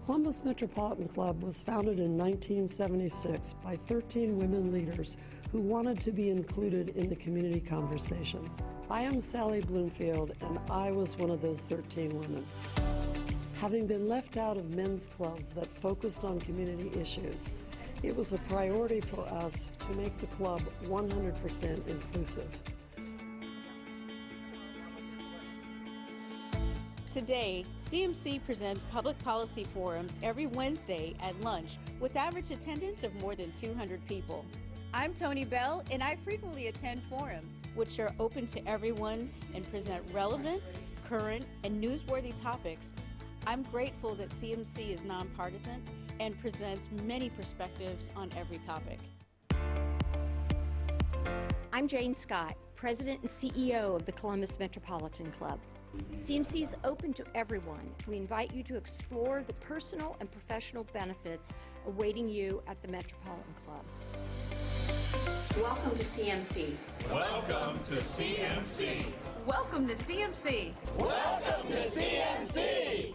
Columbus Metropolitan Club was founded in 1976 by 13 women leaders who wanted to be included in the community conversation. I am Sally Bloomfield, and I was one of those 13 women. Having been left out of men's clubs that focused on community issues, it was a priority for us to make the club 100% inclusive. Today, CMC presents public policy forums every Wednesday at lunch with average attendance of more than 200 people. I'm Tony Bell, and I frequently attend forums, which are open to everyone and present relevant, current, and newsworthy topics. I'm grateful that CMC is nonpartisan and presents many perspectives on every topic. I'm Jane Scott, President and CEO of the Columbus Metropolitan Club. CMC is open to everyone. We invite you to explore the personal and professional benefits awaiting you at the Metropolitan Club. Welcome to CMC. Welcome to CMC. Welcome to CMC. Welcome to CMC.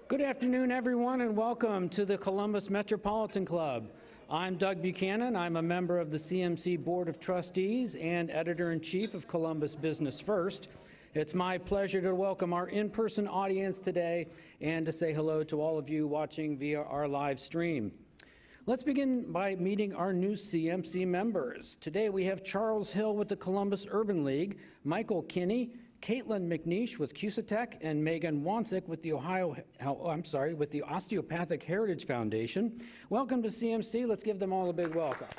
Good afternoon, everyone, and welcome to the Columbus Metropolitan Club. I'm Doug Buchanan. I'm a member of the CMC Board of Trustees and Editor-in-Chief of Columbus Business First. It's my pleasure to welcome our in-person audience today and to say hello to all of you watching via our live stream. Let's begin by meeting our new CMC members. Today we have Charles Hill with the Columbus Urban League, Michael Kinney, Caitlin McNeish with Cusatec, and Megan Wansik with the with the Osteopathic Heritage Foundation. Welcome to CMC. Let's give them all a big welcome.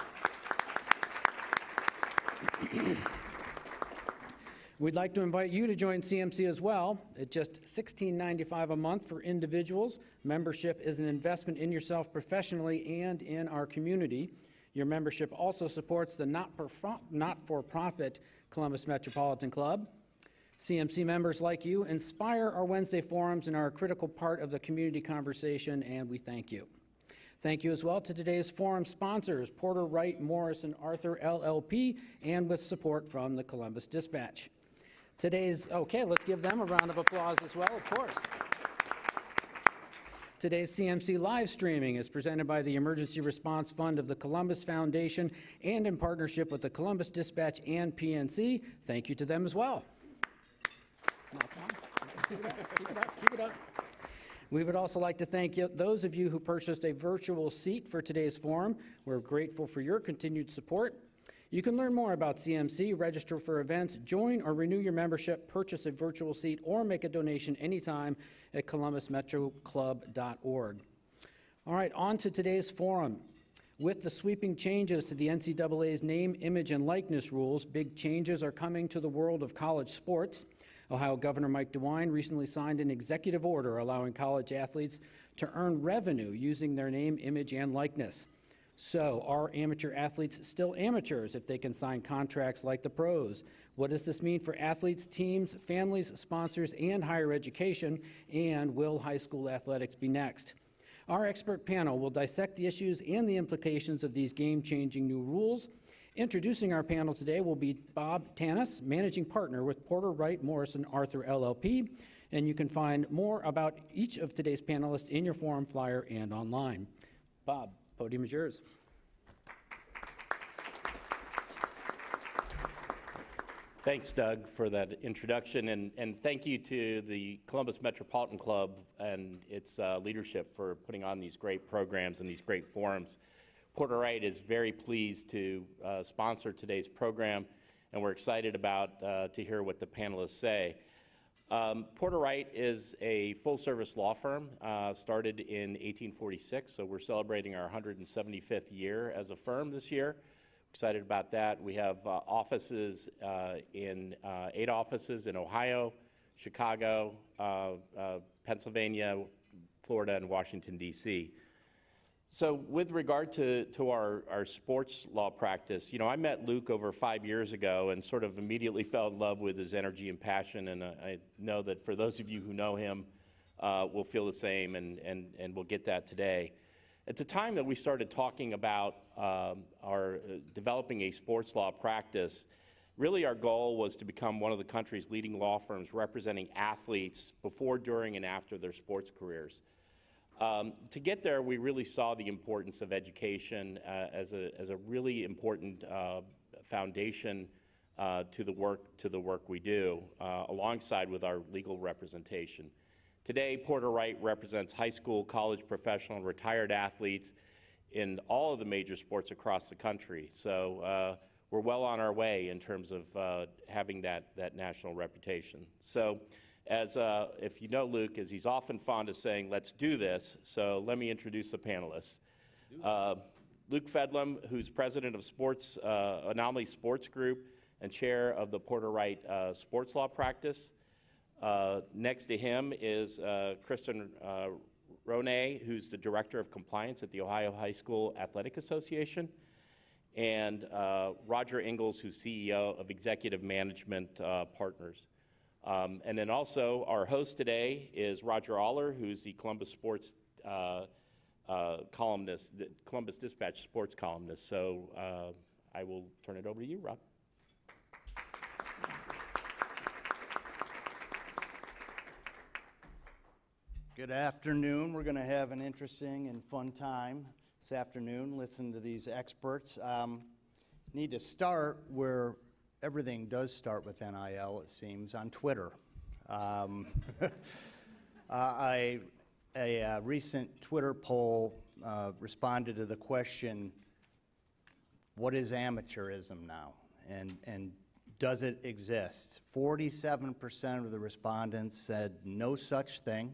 We'd like to invite you to join CMC as well. At just $16.95 a month for individuals, membership is an investment in yourself professionally and in our community. Your membership also supports the not-for-profit Columbus Metropolitan Club. CMC members like you inspire our Wednesday forums and are a critical part of the community conversation, and we thank you. Thank you as well to today's forum sponsors, Porter, Wright, Morris, and Arthur LLP, and with support from the Columbus Dispatch. Let's give them a round of applause as well, of course. Today's CMC live streaming is presented by the Emergency Response Fund of the Columbus Foundation and in partnership with the Columbus Dispatch and PNC. Thank you to them as well. Keep it up. We would also like to thank those of you who purchased a virtual seat for today's forum. We're grateful for your continued support. You can learn more about CMC, register for events, join or renew your membership, purchase a virtual seat, or make a donation anytime at columbusmetroclub.org. All right, on to today's forum. With the sweeping changes to the NCAA's name, image, and likeness rules, big changes are coming to the world of college sports. Ohio Governor Mike DeWine recently signed an executive order allowing college athletes to earn revenue using their name, image, and likeness. So, are amateur athletes still amateurs if they can sign contracts like the pros? What does this mean for athletes, teams, families, sponsors, and higher education? And will high school athletics be next? Our expert panel will dissect the issues and the implications of these game-changing new rules. Introducing our panel today will be Bob Tanis, Managing Partner with Porter, Wright, Morris, and Arthur LLP. And you can find more about each of today's panelists in your forum flyer and online. Bob, podium is yours. Thanks, Doug, for that introduction, and thank you to the Columbus Metropolitan Club and its leadership for putting on these great programs and these great forums. Porter Wright is very pleased to sponsor today's program, and we're excited about to hear what the panelists say. Porter Wright is a full-service law firm, started in 1846, so we're celebrating our 175th year as a firm this year. Excited about that. We have 8 offices in Ohio, Chicago, Pennsylvania, Florida, and Washington, D.C. So with regard to our sports law practice, I met Luke over 5 years ago and sort of immediately fell in love with his energy and passion, and I know that for those of you who know him will feel the same, and we'll get that today. At the time that we started talking about our developing a sports law practice, Really, our goal was to become one of the country's leading law firms representing athletes before, during, and after their sports careers. To get there, we really saw the importance of education as a really important foundation to the work we do, alongside with our legal representation. Today, Porter Wright represents high school, college, professional, and retired athletes in all of the major sports across the country. So we're well on our way in terms of having that national reputation. So as if you know Luke, as he's often fond of saying, let's do this. So let me introduce the panelists. Luke Fedlam, who's president of Anomaly Sports Group and chair of the Porter Wright Sports Law Practice. Next to him is Kristin Ronai, who's the director of compliance at the Ohio High School Athletic Association, and Roger Ingles, who's CEO of Executive Management Partners. And then also our host today is Roger Oller, who's the Columbus Sports columnist, the Columbus Dispatch sports columnist. So I will turn it over to you, Rob. Good afternoon. We're going to have an interesting and fun time this afternoon. Listen to these experts. Need to start where everything does start with NIL, it seems, on Twitter. A recent Twitter poll responded to the question, what is amateurism now? And does it exist? 47% of the respondents said no such thing.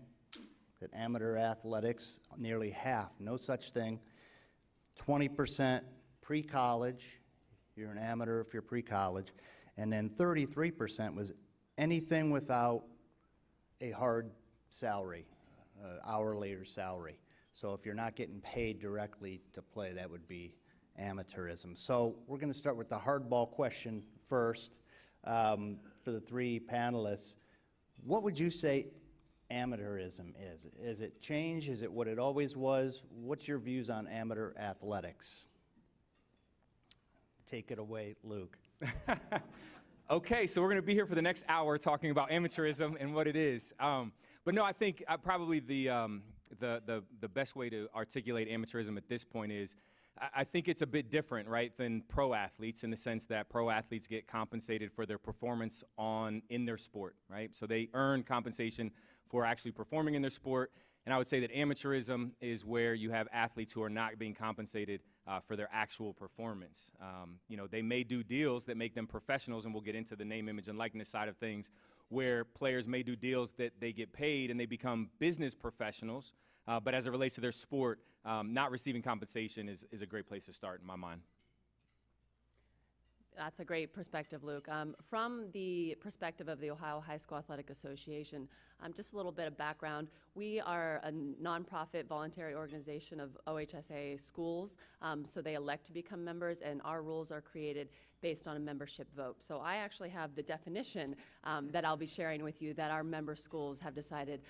That amateur athletics, nearly half, no such thing. 20% pre-college, you're an amateur if you're pre-college, and then 33% was anything without a hard salary, hourly or salary. So if you're not getting paid directly to play, that would be amateurism. So we're going to start with the hardball question first for the three panelists. What would you say amateurism is? Is it changed? Is it what it always was? What's your views on amateur athletics? Take it away, Luke. Okay, so we're going to be here for the next hour talking about amateurism and what it is. But no, I think probably the best way to articulate amateurism at this point is I think it's a bit different, right, than pro athletes in the sense that pro athletes get compensated for their performance in their sport, right? So they earn compensation for actually performing in their sport. And I would say that amateurism is where you have athletes who are not being compensated for their actual performance. You know, they may do deals that make them professionals, and we'll get into the name, image, and likeness side of things, where players may do deals that they get paid and they become business professionals. But as it relates to their sport, not receiving compensation is a great place to start in my mind. That's a great perspective, Luke. From the perspective of the Ohio High School Athletic Association, just a little bit of background. We are a nonprofit voluntary organization of OHSAA schools, so they elect to become members, and our rules are created based on a membership vote. So I actually have the definition that I'll be sharing with you that our member schools have decided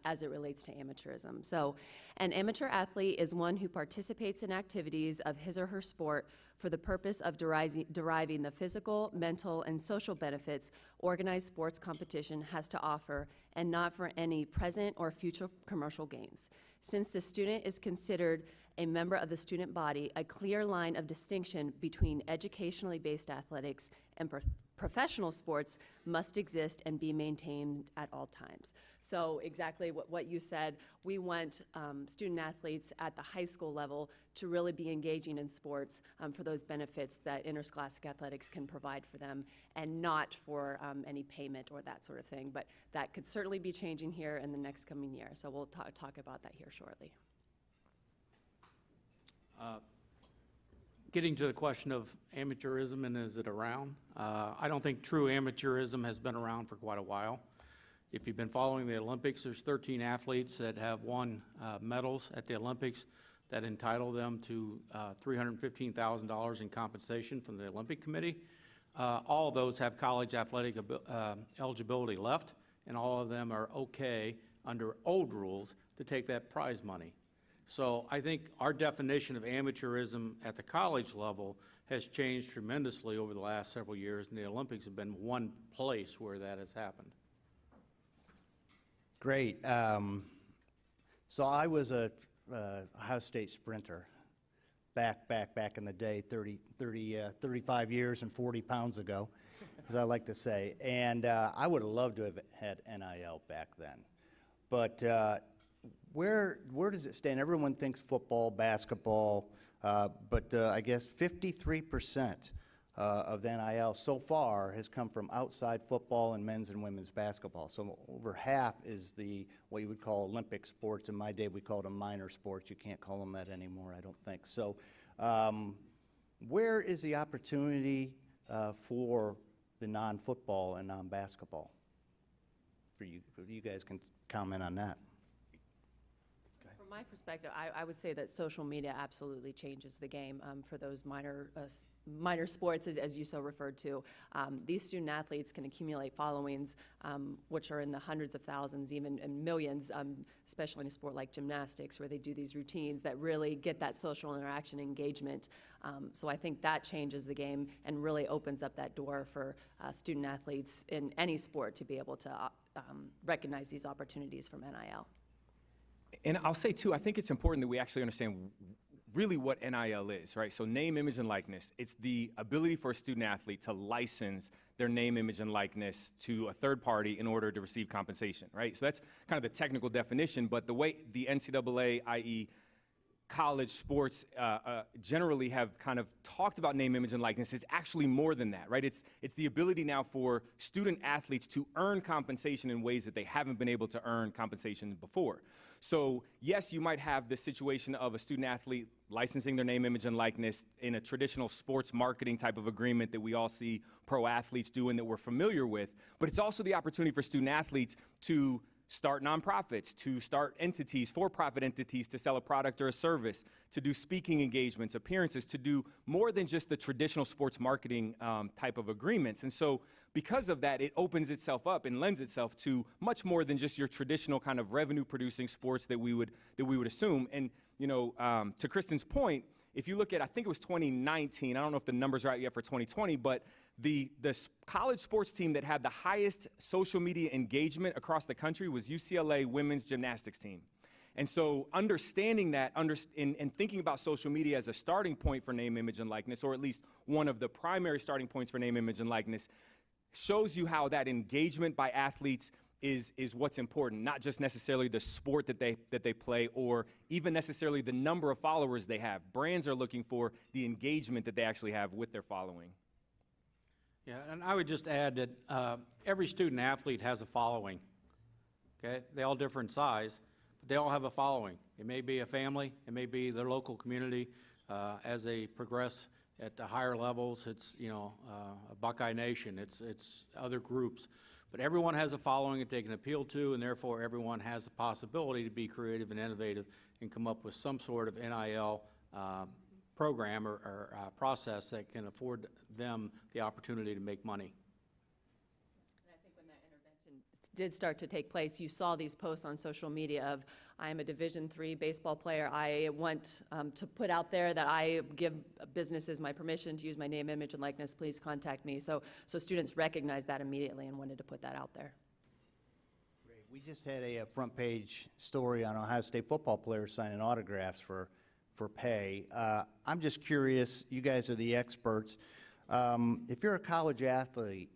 as it relates to amateurism. So an amateur athlete is one who participates in activities of his or her sport for the purpose of deriving the physical, mental, and social benefits organized sports competition has to offer, and not for any present or future commercial gains. Since the student is considered a member of the student body, a clear line of distinction between educationally based athletics and professional sports must exist and be maintained at all times. So exactly what you said, we want student athletes at the high school level to really be engaging in sports for those benefits that interscholastic athletics can provide for them, and not for any payment or that sort of thing. But that could certainly be changing here in the next coming year. So we'll talk about that here shortly. Getting to the question of amateurism and is it around, I don't think true amateurism has been around for quite a while. If you've been following the Olympics, there's 13 athletes that have won medals at the Olympics that entitle them to $315,000 in compensation from the Olympic Committee. All of those have college athletic eligibility left, and all of them are okay under old rules to take that prize money. So I think our definition of amateurism at the college level has changed tremendously over the last several years, and the Olympics have been one place where that has happened. Great. So I was a Ohio State sprinter back in the day, 35 years and 40 pounds ago, as I like to say. And I would have loved to have had NIL back then. But where does it stand? Everyone thinks football, basketball, but I guess 53% of the NIL so far has come from outside football and men's and women's basketball. So over half is what you would call Olympic sports. In my day, we called them minor sports. You can't call them that anymore, I don't think. So where is the opportunity for the non-football and non-basketball? You guys can comment on that. From my perspective, I would say that social media absolutely changes the game for those minor sports, as you so referred to. These student athletes can accumulate followings, which are in the hundreds of thousands, even in millions, especially in a sport like gymnastics, where they do these routines that really get that social interaction engagement. So I think that changes the game and really opens up that door for student athletes in any sport to be able to recognize these opportunities from NIL. And I'll say, too, I think it's important that we actually understand really what NIL is, right? So name, image, and likeness. It's the ability for a student athlete to license their name, image, and likeness to a third party in order to receive compensation, right? So that's kind of the technical definition, but the way the NCAA, i.e. college sports generally have kind of talked about name, image, and likeness is actually more than that, right? It's the ability now for student athletes to earn compensation in ways that they haven't been able to earn compensation before. So yes, you might have the situation of a student athlete licensing their name, image, and likeness in a traditional sports marketing type of agreement that we all see pro athletes do and that we're familiar with, but it's also the opportunity for student athletes to start nonprofits, to start entities, for-profit entities, to sell a product or a service, to do speaking engagements, appearances, to do more than just the traditional sports marketing type of agreements. And so because of that, it opens itself up and lends itself to much more than just your traditional kind of revenue-producing sports that we would assume. And you know, to Kristin's point, if you look at, I think it was 2019, I don't know if the numbers are out yet for 2020, but the college sports team that had the highest social media engagement across the country was UCLA women's gymnastics team. And so understanding that and thinking about social media as a starting point for name, image, and likeness, or at least one of the primary starting points for name, image, and likeness, shows you how that engagement by athletes is what's important, not just necessarily the sport that they play or even necessarily the number of followers they have. Brands are looking for the engagement that they actually have with their following. Yeah, and I would just add that every student athlete has a following, okay? They all different size, but they all have a following. It may be a family, it may be their local community. As they progress at the higher levels, it's, you know, a Buckeye Nation, it's other groups. But everyone has a following that they can appeal to, and therefore everyone has the possibility to be creative and innovative and come up with some sort of NIL program or process that can afford them the opportunity to make money. And I think when that intervention did start to take place, you saw these posts on social media of, I am a Division III baseball player. I want to put out there that I give businesses my permission to use my name, image, and likeness. Please contact me. So students recognized that immediately and wanted to put that out there. Great. We just had a front page story on Ohio State football players signing autographs for pay. I'm just curious, you guys are the experts. If you're a college athlete,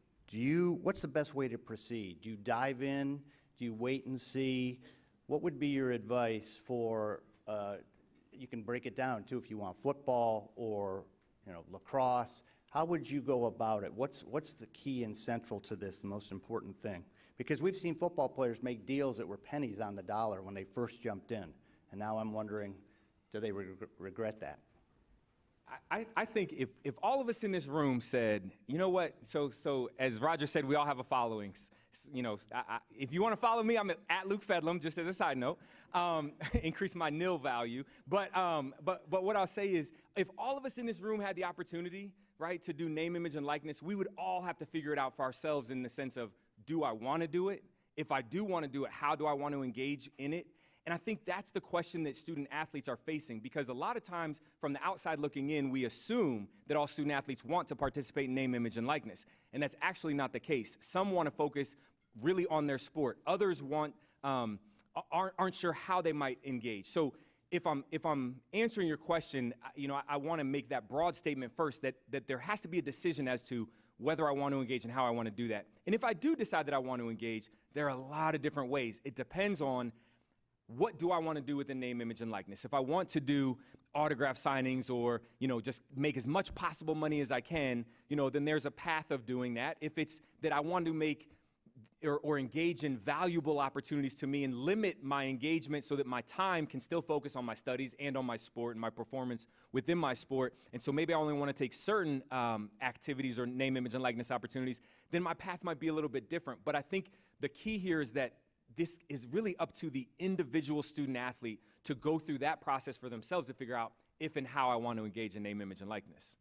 what's the best way to proceed? Do you dive in? Do you wait and see? What would be your advice for, you can break it down too if you want, football or, you know, lacrosse. How would you go about it? What's the key and central to this, the most important thing? Because we've seen football players make deals that were pennies on the dollar when they first jumped in. And now I'm wondering, do they regret that? I think if all of us in this room said, you know what, so as Roger said, we all have a following. You know, if you want to follow me, I'm at Luke Fedlam, just as a side note, increase my NIL value. But what I'll say is, if all of us in this room had the opportunity, right, to do name, image, and likeness, we would all have to figure it out for ourselves in the sense of, do I want to do it? If I do want to do it, how do I want to engage in it? And I think that's the question that student athletes are facing, because a lot of times from the outside looking in, we assume that all student athletes want to participate in name, image, and likeness. And that's actually not the case. Some want to focus really on their sport. Others aren't sure how they might engage. So if I'm answering your question, I want to make that broad statement first, that there has to be a decision as to whether I want to engage and how I want to do that. And if I do decide that I want to engage, there are a lot of different ways. It depends on what do I want to do with the name, image, and likeness. If I want to do autograph signings or, just make as much possible money as I can, then there's a path of doing that. If it's that I want to make or engage in valuable opportunities to me and limit my engagement so that my time can still focus on my studies and on my sport and my performance within my sport, and so maybe I only want to take certain activities or name, image, and likeness opportunities, then my path might be a little bit different. But I think the key here is that this is really up to the individual student athlete to go through that process for themselves to figure out if and how I want to engage in name, image, and likeness.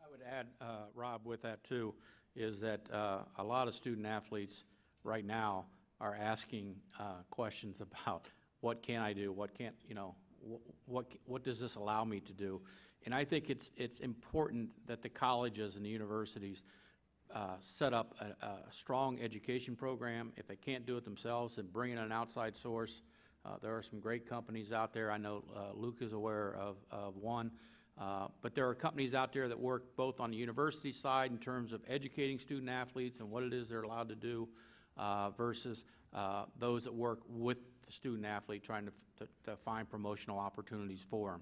I would add, Rob, with that too, is that a lot of student athletes right now are asking questions about what can I do, what can't, what does this allow me to do? And I think it's important that the colleges and the universities set up a strong education program. If they can't do it themselves, and bring in an outside source. There are some great companies out there. I know Luke is aware of one. But there are companies out there that work both on the university side in terms of educating student athletes and what it is they're allowed to do versus those that work with the student athlete trying to find promotional opportunities for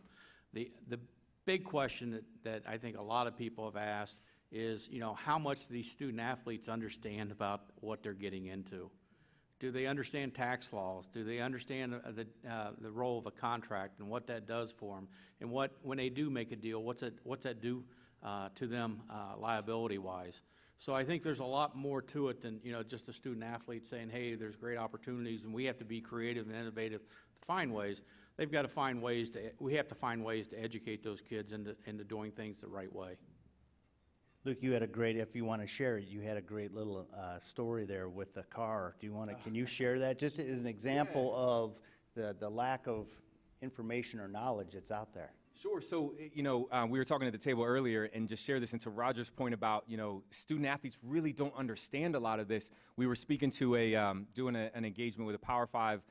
them. The big question that I think a lot of people have asked is, how much these student athletes understand about what they're getting into. Do they understand tax laws? Do they understand the role of a contract and what that does for them? And when they do make a deal, what's that do to them liability-wise? So I think there's a lot more to it than just a student athlete saying, "Hey, there's great opportunities, and we have to be creative and innovative to find ways." They've got to find ways to. We have to find ways to educate those kids into doing things the right way. Luke, you had a great, if you want to share it, you had a great little story there with the car. Do you want to, can you share that just as an example of the lack of information or knowledge that's out there? Sure. So, we were talking at the table earlier, and just share this into Roger's point about, student athletes really don't understand a lot of this. We were speaking to doing an engagement with a Power 5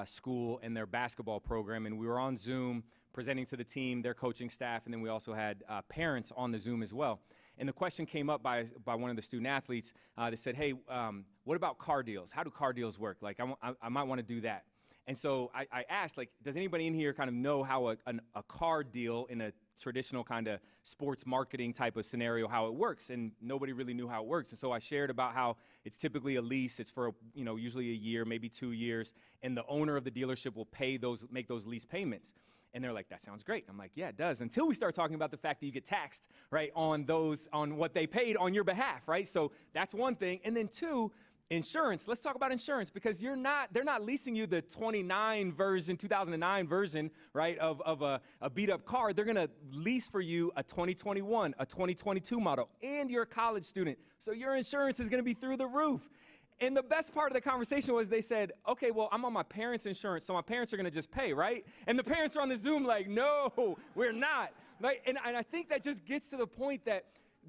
school and their basketball program, and we were on Zoom presenting to the team, their coaching staff, and then we also had parents on the Zoom as well. And the question came up by one of the student athletes that said, "Hey, what about car deals? How do car deals work? Like, I might want to do that." And so I asked, like, does anybody in here kind of know how a car deal in a traditional kind of sports marketing type of scenario, how it works? And nobody really knew how it works. And so I shared about how it's typically a lease. It's for, usually a year, maybe 2 years. And the owner of the dealership will make those lease payments. And they're like, "That sounds great." I'm like, "Yeah, it does." Until we start talking about the fact that you get taxed, right, on what they paid on your behalf, right? So that's one thing. And then two, insurance. Let's talk about insurance, because they're not leasing you the 2009 version, right, of a beat up car. They're gonna lease for you a 2021, a 2022 model, and you're a college student. So your insurance is gonna be through the roof. And the best part of the conversation was they said, "Okay, well, I'm on my parents' insurance, so my parents are going to just pay, right?" And the parents are on the Zoom like, "No, we're not." Like, and I think that just gets to the point that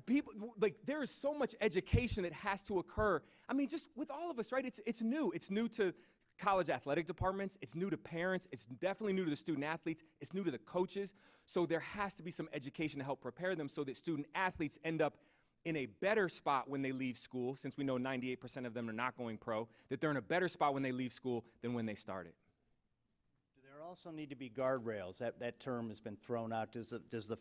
people, like, there is so much education that has to occur. I mean, just with all of us, right? It's new. It's new to college athletic departments. It's new to parents. It's definitely new to the student athletes. It's new to the coaches. So there has to be some education to help prepare them so that student athletes end up in a better spot when they leave school, since we know 98% of them are not going pro, that they're in a better spot when they leave school than when they started. Do there also need to be guardrails? That term has been thrown out. Does the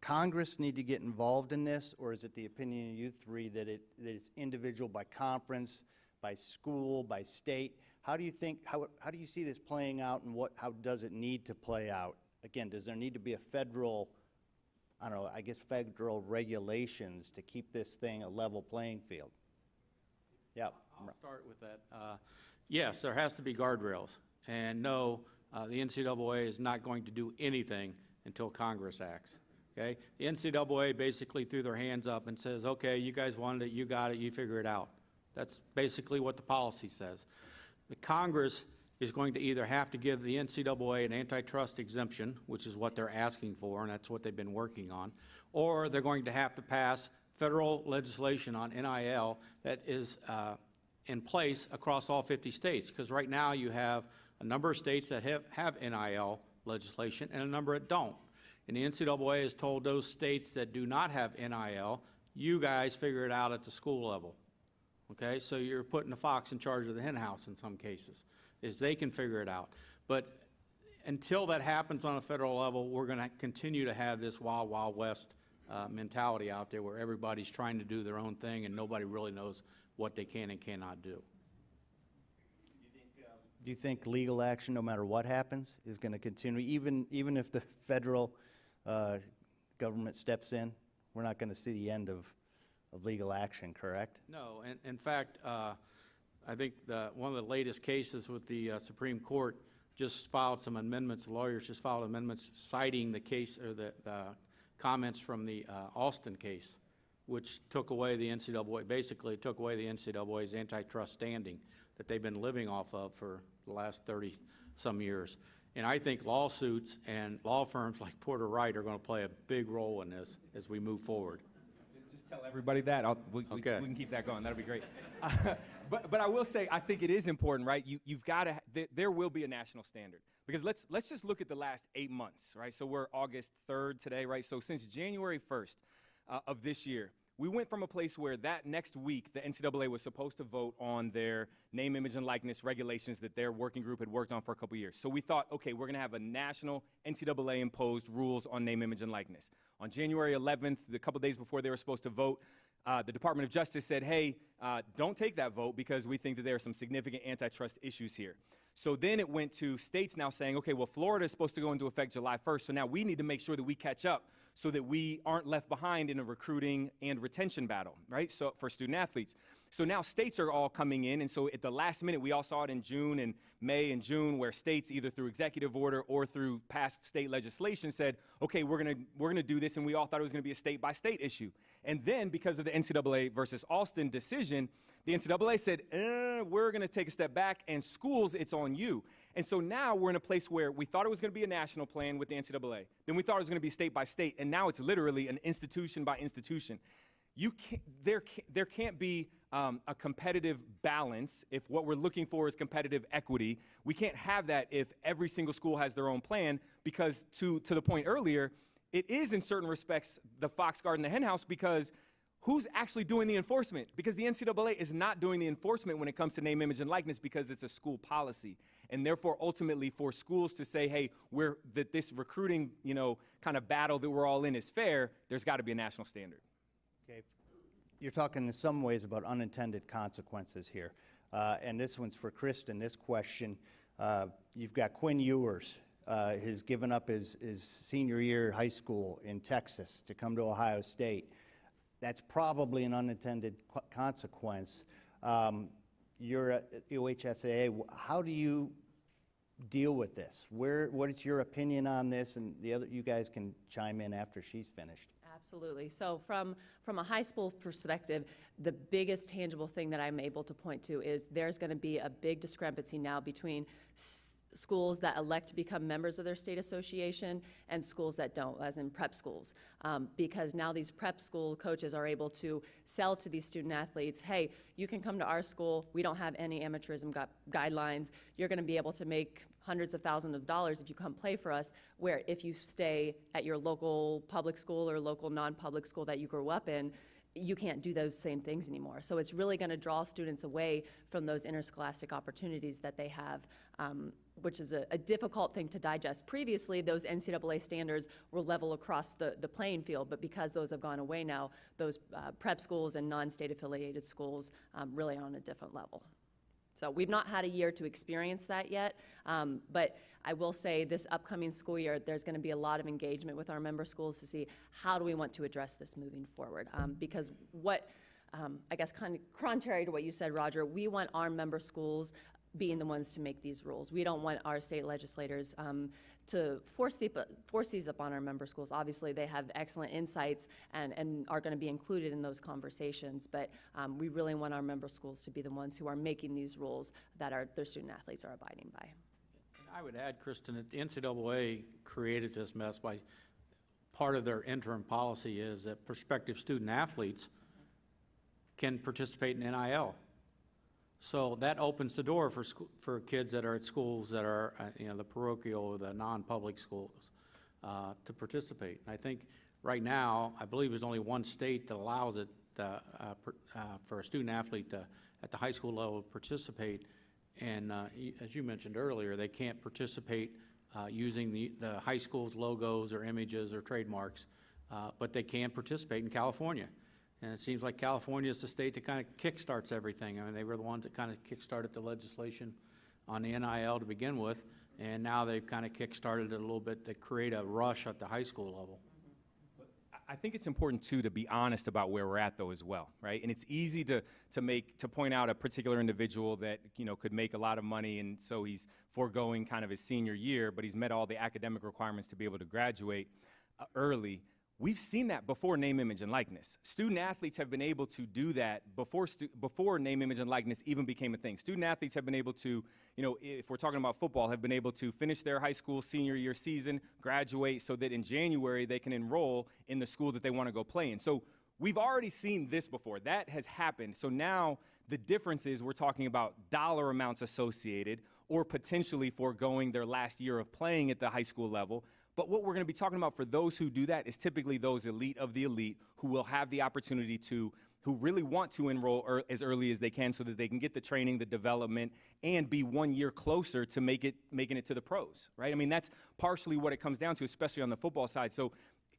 Congress need to get involved in this, or is it the opinion of you three that it's individual by conference, by school, by state? How do you think, how do you see this playing out, and how does it need to play out? Again, does there need to be a federal, I don't know, I guess federal regulations to keep this thing a level playing field? Yeah. I'll start with that. Yes, there has to be guardrails. And no, the NCAA is not going to do anything until Congress acts. Okay? The NCAA basically threw their hands up and says, "Okay, you guys wanted it, you got it, you figure it out." That's basically what the policy says. The Congress is going to either have to give the NCAA an antitrust exemption, which is what they're asking for, and that's what they've been working on, or they're going to have to pass federal legislation on NIL that is in place across all 50 states, because right now you have a number of states that have NIL legislation and a number that don't. And the NCAA has told those states that do not have NIL, you guys figure it out at the school level. Okay, so you're putting the fox in charge of the hen house in some cases, is they can figure it out. But until that happens on a federal level, we're going to continue to have this wild, wild west mentality out there where everybody's trying to do their own thing and nobody really knows what they can and cannot do. Do you think legal action, no matter what happens, is going to continue, even if the federal government steps in? We're not going to see the end of legal action, correct? No, and in fact, I think one of the latest cases with the Supreme Court just filed some amendments, the lawyers just filed amendments citing the case, or the comments from the Alston case, which took away the NCAA, basically took away the NCAA's antitrust standing that they've been living off of for the last 30-some years. And I think lawsuits and law firms like Porter Wright are going to play a big role in this as we move forward. Just tell everybody that. We can keep that going. That'll be great. But I will say, I think it is important, right? You've got to. There will be a national standard, because let's just look at the last 8 months, right? So we're August 3rd today, right? So since January 1st of this year, we went from a place where that next week the NCAA was supposed to vote on their name, image, and likeness regulations that their working group had worked on for a couple years. So we thought, okay, we're going to have a national NCAA-imposed rules on name, image, and likeness. On January 11th, the couple days before they were supposed to vote, the Department of Justice said, hey, don't take that vote because we think that there are some significant antitrust issues here. So then it went to states now saying, okay, well, Florida is supposed to go into effect July 1st, so now we need to make sure that we catch up so that we aren't left behind in a recruiting and retention battle, right? So for student athletes. So now states are all coming in, and so at the last minute, we all saw it in June and May and June, where states, either through executive order or through past state legislation, said, okay, we're gonna do this, and we all thought it was gonna be a state-by-state issue. And then, because of the NCAA versus Alston decision, the NCAA said, we're gonna take a step back, and schools, it's on you. And so now we're in a place where we thought it was gonna be a national plan with the NCAA, then we thought it was gonna be state by state, and now it's literally an institution by institution. There can't be a competitive balance if what we're looking for is competitive equity. We can't have that if every single school has their own plan, because to the point earlier, it is in certain respects the fox guarding the hen house, because who's actually doing the enforcement? Because the NCAA is not doing the enforcement when it comes to name, image, and likeness, because it's a school policy. And therefore, ultimately, for schools to say, hey, that this recruiting, kind of battle that we're all in is fair, there's got to be a national standard. Okay. You're talking in some ways about unintended consequences here. And this one's for Kristin. This question, you've got Quinn Ewers, has given up his senior year high school in Texas to come to Ohio State. That's probably an unintended consequence. You're at OHSAA. How do you deal with this? What is your opinion on this? And you guys can chime in after she's finished. Absolutely. So from a high school perspective, the biggest tangible thing that I'm able to point to is there's going to be a big discrepancy now between schools that elect to become members of their state association and schools that don't, as in prep schools. Because now these prep school coaches are able to sell to these student athletes, hey, you can come to our school, we don't have any amateurism guidelines, you're going to be able to make hundreds of thousands of dollars if you come play for us, where if you stay at your local public school or local non-public school that you grew up in, you can't do those same things anymore. So it's really going to draw students away from those interscholastic opportunities that they have, which is a difficult thing to digest. Previously, those NCAA standards were level across the playing field, but because those have gone away now, those prep schools and non-state affiliated schools really are on a different level. So we've not had a year to experience that yet, but I will say this upcoming school year, there's going to be a lot of engagement with our member schools to see how do we want to address this moving forward. Because I guess kind of contrary to what you said, Roger, we want our member schools being the ones to make these rules. We don't want our state legislators to force these upon our member schools. Obviously, they have excellent insights and are going to be included in those conversations, but we really want our member schools to be the ones who are making these rules that their student athletes are abiding by. I would add, Kristin, that the NCAA created this mess by part of their interim policy is that prospective student athletes can participate in NIL. So that opens the door for kids that are at schools that are, the parochial or the non-public schools to participate. And I think right now, I believe there's only one state that allows it for a student athlete to, at the high school level, participate. And as you mentioned earlier, they can't participate using the high school's logos or images or trademarks, but they can participate in California. And it seems like California is the state that kind of kickstarts everything. I mean, they were the ones that kind of kickstarted the legislation on the NIL to begin with, and now they've kind of kickstarted it a little bit to create a rush at the high school level. I think it's important, too, to be honest about where we're at, though, as well, right? And it's easy to point out a particular individual that, could make a lot of money, and so he's foregoing kind of his senior year, but he's met all the academic requirements to be able to graduate early. We've seen that before name, image, and likeness. Student athletes have been able to do that before name, image, and likeness even became a thing. Student athletes have been able to, if we're talking about football, have been able to finish their high school senior year season, graduate, so that in January they can enroll in the school that they want to go play in. So we've already seen this before. That has happened. So now the difference is we're talking about dollar amounts associated or potentially foregoing their last year of playing at the high school level. But what we're going to be talking about for those who do that is typically those elite of the elite who will have the opportunity to, who really want to enroll as early as they can so that they can get the training, the development, and be 1 year closer to making it to the pros, right? I mean, that's partially what it comes down to, especially on the football side. So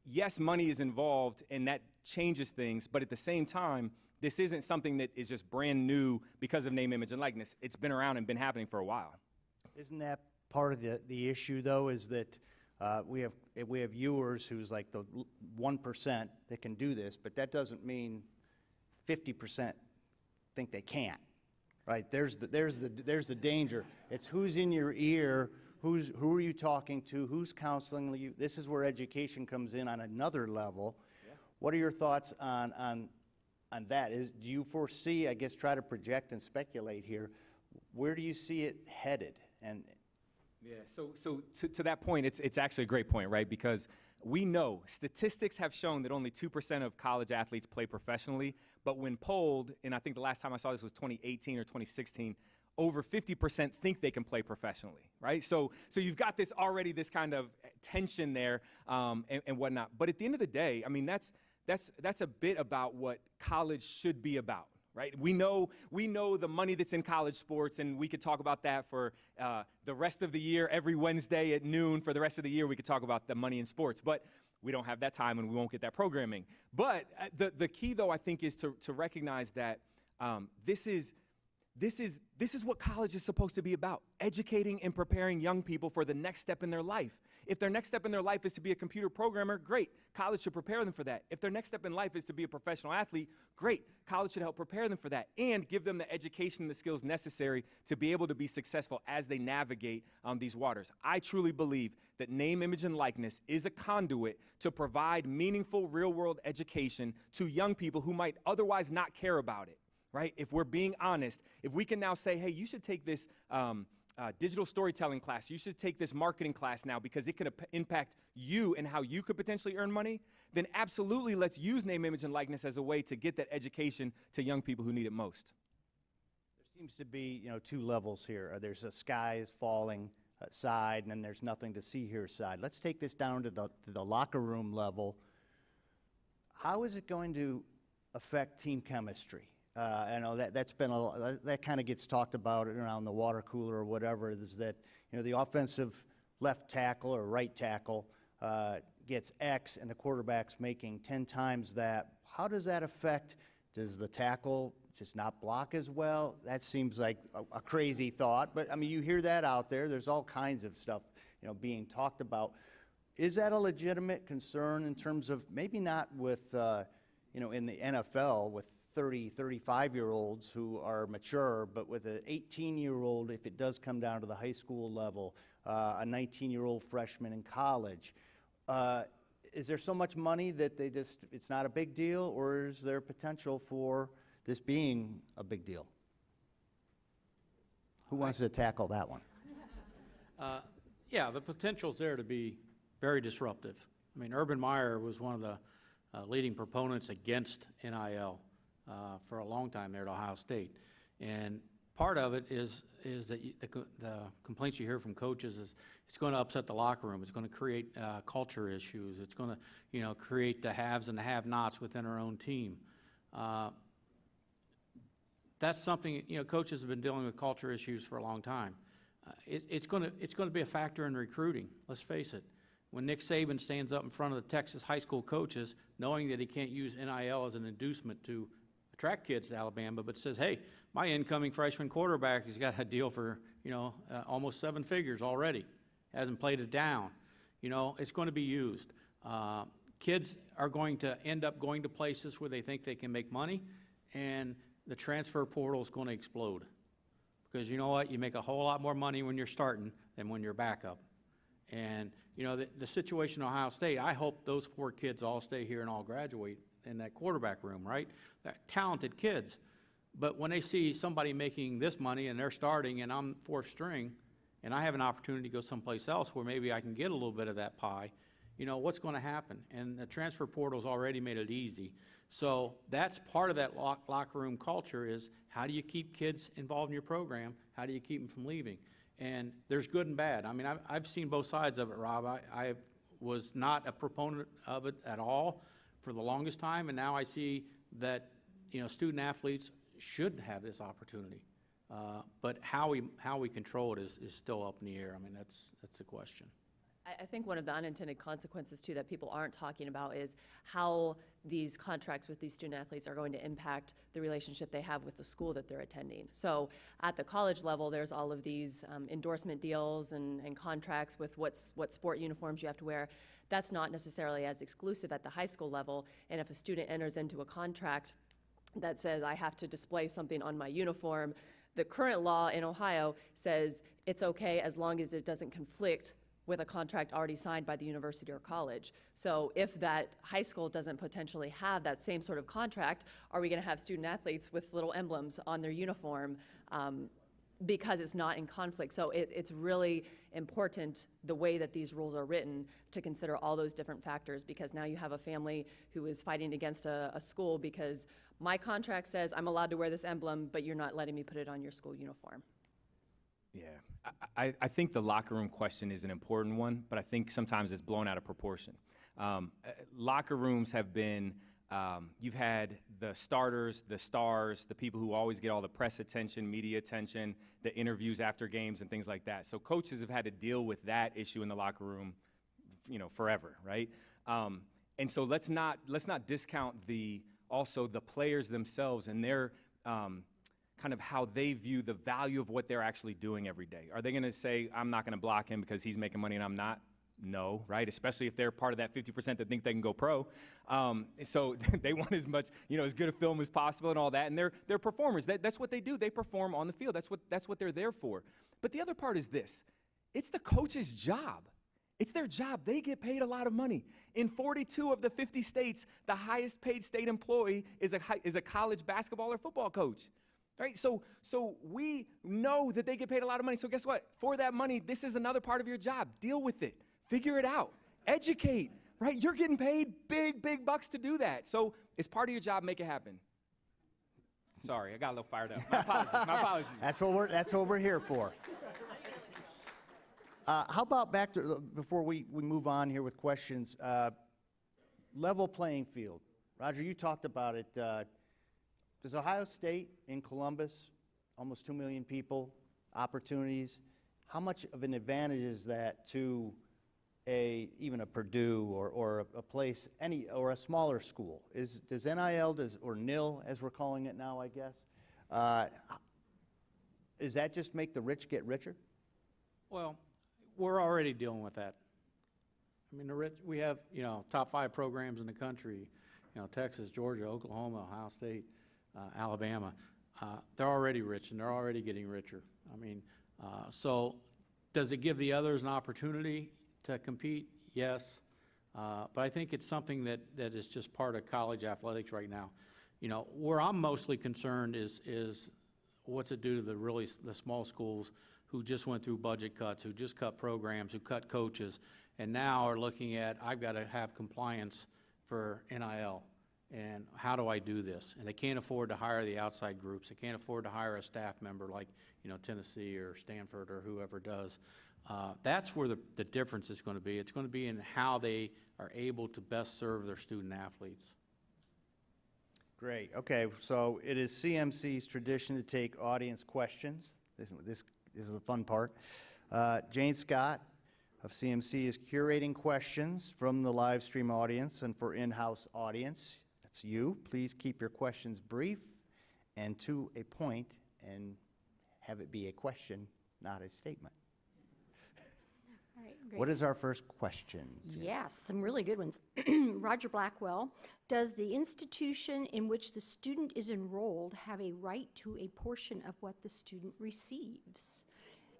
yes, money is involved and that changes things, but at the same time, this isn't something that is just brand new because of name, image, and likeness. It's been around and been happening for a while. Isn't that part of the issue, though, is that we have viewers who's like the 1% that can do this, but that doesn't mean 50% think they can't, right? There's the danger. It's who's in your ear, who are you talking to, who's counseling you. This is where education comes in on another level. Yeah. What are your thoughts on that? Do you foresee, I guess, try to project and speculate here, where do you see it headed? And yeah, so to that point, it's actually a great point, right? Because we know statistics have shown that only 2% of college athletes play professionally, but when polled, and I think the last time I saw this was 2018 or 2016, over 50% think they can play professionally, right? So you've got this kind of tension there and whatnot. But at the end of the day, I mean, that's a bit about what college should be about. Right? We know the money that's in college sports, and we could talk about that for the rest of the year. Every Wednesday at noon for the rest of the year, we could talk about the money in sports. But we don't have that time, and we won't get that programming. But the key, though, I think, is to recognize that this is what college is supposed to be about: educating and preparing young people for the next step in their life. If their next step in their life is to be a computer programmer, great. College should prepare them for that. If their next step in life is to be a professional athlete, great. College should help prepare them for that and give them the education and the skills necessary to be able to be successful as they navigate these waters. I truly believe that name, image, and likeness is a conduit to provide meaningful real-world education to young people who might otherwise not care about it, right? If we're being honest, if we can now say, hey, you should take this digital storytelling class, you should take this marketing class now because it could impact you and how you could potentially earn money, then absolutely let's use name, image, and likeness as a way to get that education to young people who need it most. There seems to be, two levels here. There's a sky is falling side, and then there's nothing to see here side. Let's take this down to the locker room level. How is it going to affect team chemistry? I know that's been that kind of gets talked about around the water cooler or whatever. Is that the offensive left tackle or right tackle gets X and the quarterback's making 10 times that. How does that affect? Does the tackle just not block as well? That seems like a crazy thought, but I mean you hear that out there. There's all kinds of stuff being talked about. Is that a legitimate concern in terms of maybe not with in the NFL with 30, 35-year-olds who are mature, but with an 18-year-old, if it does come down to the high school level, a 19-year-old freshman in college, is there so much money that it's not a big deal, or is there potential for this being a big deal? Who wants to tackle that one? Yeah, the potential's there to be very disruptive. I mean, Urban Meyer was one of the leading proponents against NIL for a long time there at Ohio State. And part of it is that the complaints you hear from coaches is it's going to upset the locker room. It's going to create culture issues. It's going to, create the haves and the have-nots within our own team. That's something, coaches have been dealing with culture issues for a long time. It's going to be a factor in recruiting. Let's face it. When Nick Saban stands up in front of the Texas high school coaches, knowing that he can't use NIL as an inducement to attract kids to Alabama, but says, hey, my incoming freshman quarterback has got a deal for, almost 7 figures already. Hasn't played it down. It's going to be used. Kids are going to end up going to places where they think they can make money, and the transfer portal is going to explode. Because you know what? You make a whole lot more money when you're starting than when you're backup. And, the situation in Ohio State, I hope those 4 kids all stay here and all graduate in that quarterback room, right? They're talented kids. But when they see somebody making this money and they're starting and I'm 4th string and I have an opportunity to go someplace else where maybe I can get a little bit of that pie, what's going to happen? And the transfer portal's already made it easy. So that's part of that locker room culture is how do you keep kids involved in your program? How do you keep them from leaving? And there's good and bad. I mean, I've seen both sides of it, Rob. I was not a proponent of it at all for the longest time, and now I see that, student athletes should have this opportunity. But how we control it is still up in the air. I mean, that's the question. I think one of the unintended consequences, too, that people aren't talking about is how these contracts with these student athletes are going to impact the relationship they have with the school that they're attending. So at the college level, there's all of these endorsement deals and contracts with what sport uniforms you have to wear. That's not necessarily as exclusive at the high school level. And if a student enters into a contract that says, I have to display something on my uniform, the current law in Ohio says it's okay as long as it doesn't conflict with a contract already signed by the university or college. So if that high school doesn't potentially have that same sort of contract, are we going to have student athletes with little emblems on their uniform because it's not in conflict? So it's really important the way that these rules are written to consider all those different factors, because now you have a family who is fighting against a school because my contract says I'm allowed to wear this emblem, but you're not letting me put it on your school uniform. Yeah, I think the locker room question is an important one, but I think sometimes it's blown out of proportion. Locker rooms have been, you've had the starters, the stars, the people who always get all the press attention, media attention, the interviews after games and things like that. So coaches have had to deal with that issue in the locker room, forever, right? And so let's not discount also the players themselves and their kind of how they view the value of what they're actually doing every day. Are they going to say, I'm not going to block him because he's making money and I'm not? No, right? Especially if they're part of that 50% that think they can go pro. So they want as much, as good a film as possible and all that. And they're performers. That's what they do. They perform on the field. That's what they're there for. But the other part is this. It's the coach's job. It's their job. They get paid a lot of money. In 42 of the 50 states, the highest paid state employee is a college basketball or football coach. Right? So we know that they get paid a lot of money. So guess what? For that money, this is another part of your job. Deal with it. Figure it out. Educate. Right? You're getting paid big bucks to do that. So it's part of your job. Make it happen. Sorry, I got a little fired up. My apologies. That's what we're here for. How about back to, before we move on here with questions, level playing field. Roger, you talked about it. Does Ohio State in Columbus, almost 2 million people, opportunities, how much of an advantage is that to even a Purdue or a place, or a smaller school? Does NIL, or NIL as we're calling it now, I guess, does that just make the rich get richer? Well, we're already dealing with that. I mean, we have, top 5 programs in the country, Texas, Georgia, Oklahoma, Ohio State. Alabama, they're already rich and they're already getting richer. I mean, so does it give the others an opportunity to compete? Yes. But I think it's something that is just part of college athletics right now. You know, where I'm mostly concerned is what's it do to the small schools who just went through budget cuts, who just cut programs, who cut coaches, and now are looking at, I've got to have compliance for NIL. And how do I do this? And they can't afford to hire the outside groups. They can't afford to hire a staff member like, you know, Tennessee or Stanford or whoever does. That's where the difference is going to be. It's going to be in how they are able to best serve their student athletes. Great. Okay, so it is CMC's tradition to take audience questions. This is the fun part. Jane Scott of CMC is curating questions from the live stream audience and for in-house audience. That's you. Please keep your questions brief and to a point, and have it be a question, not a statement. All right, great. What is our first question, Jane? Yes, some really good ones. Roger Blackwell, does the institution in which the student is enrolled have a right to a portion of what the student receives?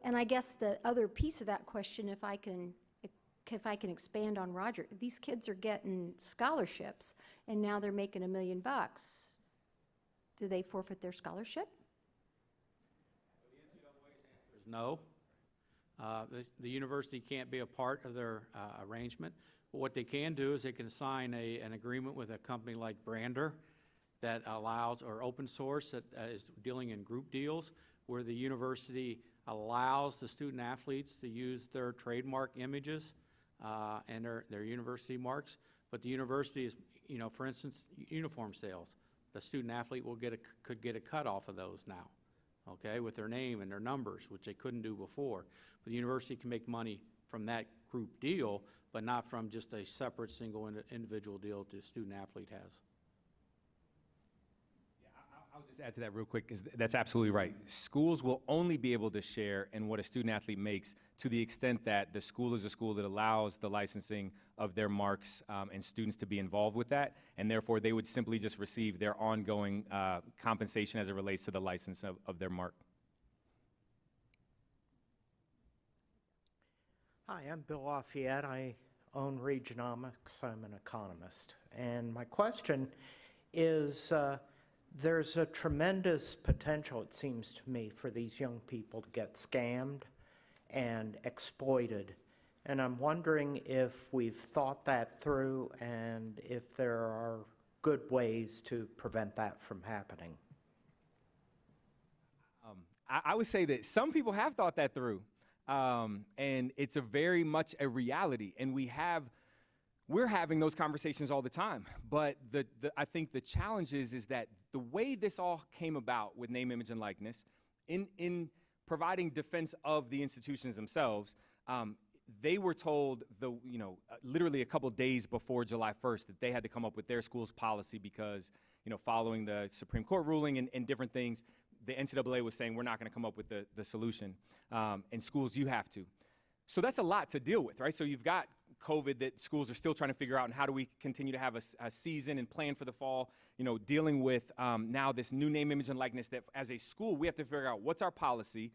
And I guess the other piece of that question, if I can expand on Roger, these kids are getting scholarships, and now they're making $1 million. Do they forfeit their scholarship? No. The university can't be a part of their arrangement. But what they can do is they can sign an agreement with a company like Brander that allows, or open source, that is dealing in group deals, where the university allows the student athletes to use their trademark images and their university marks. But the university is, you know, for instance, uniform sales. The student athlete could get a cut off of those now, okay, with their name and their numbers, which they couldn't do before. But the university can make money from that group deal, but not from just a separate single individual deal the student athlete has. I'll just add to that real quick, because that's absolutely right. Schools will only be able to share in what a student athlete makes to the extent that the school is a school that allows the licensing of their marks and students to be involved with that, and therefore they would simply just receive their ongoing compensation as it relates to the license of their mark. Hi, I'm Bill Lafayette. I own Regionomics. I'm an economist. And my question is, there's a tremendous potential, it seems to me, for these young people to get scammed and exploited. And I'm wondering if we've thought that through and if there are good ways to prevent that from happening. I would say that some people have thought that through. And it's very much a reality. And we're having those conversations all the time. But I think the challenge is that the way this all came about with name, image, and likeness, in providing defense of the institutions themselves, they were told, literally a couple days before July 1st, that they had to come up with their school's policy because, following the Supreme Court ruling and different things, the NCAA was saying, we're not going to come up with the solution. And schools, you have to. So that's a lot to deal with, right? So you've got COVID that schools are still trying to figure out, and how do we continue to have a season and plan for the fall, dealing with now this new name, image, and likeness that as a school, we have to figure out what's our policy.